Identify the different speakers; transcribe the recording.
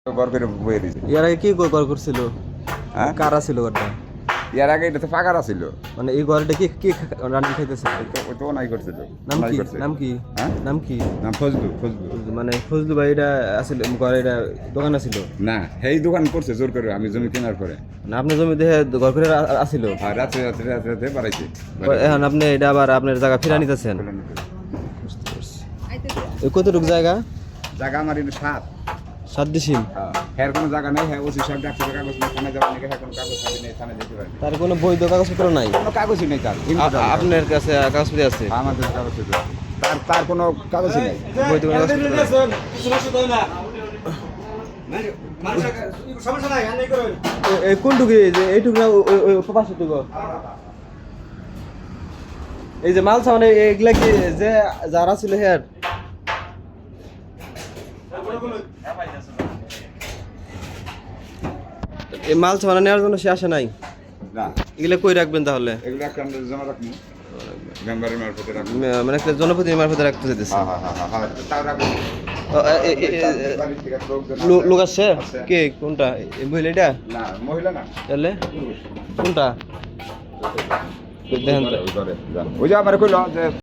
Speaker 1: ঘর করে বয়ে দিছে।
Speaker 2: এর আগে কি ঘর করছিল?
Speaker 1: হ্যাঁ,
Speaker 2: কারা ছিল ঘরটা?
Speaker 1: এর আগে এটা তো পাকারা ছিল।
Speaker 2: মানে এই ঘরটা কি কি রান্না খাইতেছে?
Speaker 1: ওই তো নাই করছিল।
Speaker 2: নাম
Speaker 1: নাই
Speaker 2: কি?
Speaker 1: করছে।
Speaker 2: নাম কি?
Speaker 1: হ্যাঁ,
Speaker 2: নাম কি?
Speaker 1: নাম ফজলু। ফজলু
Speaker 2: মানে ফজলু ভাই এটা আছিল ঘরে, এটা দোকান আছিল
Speaker 1: না, এই দোকান করছে জোর করে আমি জমি কেনার পরে।
Speaker 2: না? আপনার জমি দেখে ঘর করে আসিল,
Speaker 1: আর রাত্রে রাত্রে রাত্রে রাত্রে বাড়াইছে।
Speaker 2: এখন আপনি এটা আবার আপনার জায়গা ফিরা নিতেছেন? বুঝতে পারছি। এই কতটুকু জায়গা?
Speaker 1: জায়গা আমার কিন্তু
Speaker 2: 7 ডিসিম।
Speaker 1: হ্যাঁ, কোনো জায়গা নাই। হ্যাঁ, ওসি সব ডাক্তারের কাগজ নেই, থানায় যাওয়ার নাকি, হ্যাঁ, কোনো কাগজ থাকি নেই, থানায় যেতে পারি।
Speaker 2: তার কোনো বৈধ কাগজপত্র নাই?
Speaker 1: কোনো কাগজই নেই তার।
Speaker 2: আপনার কাছে কাগজপত্র আছে?
Speaker 1: আমাদের কাগজ আছে। তার তার কোনো কাগজই নেই।
Speaker 2: বৈধ কাগজপত্র এই কোনটুকু? যে এইটুকু না ওই পাশেটুকু? এই যে মাল সামানে এগুলা কি যে যারা ছিল হেয়ার? এই মাল সামানা নেওয়ার জন্য সে আসে নাই?
Speaker 1: না,
Speaker 2: এগুলা কই রাখবেন তাহলে?
Speaker 1: এগুলো একটা আমরা জমা রাখবো, মেম্বারের মারফতে রাখবো।
Speaker 2: মানে একটা জনপ্রতিনিধি মারফতে রাখতে যেতেছে।
Speaker 1: হ্যাঁ, হ্যাঁ, হ্যাঁ, হ্যাঁ, তাও রাখবো।
Speaker 2: লোক আসছে?
Speaker 1: আছে।
Speaker 2: কে? কোনটা? এই মহিলা এটা?
Speaker 1: না, মহিলা না।
Speaker 2: তাহলে কোনটা দেখেন তো।
Speaker 1: ওই যে আমার কইলো যে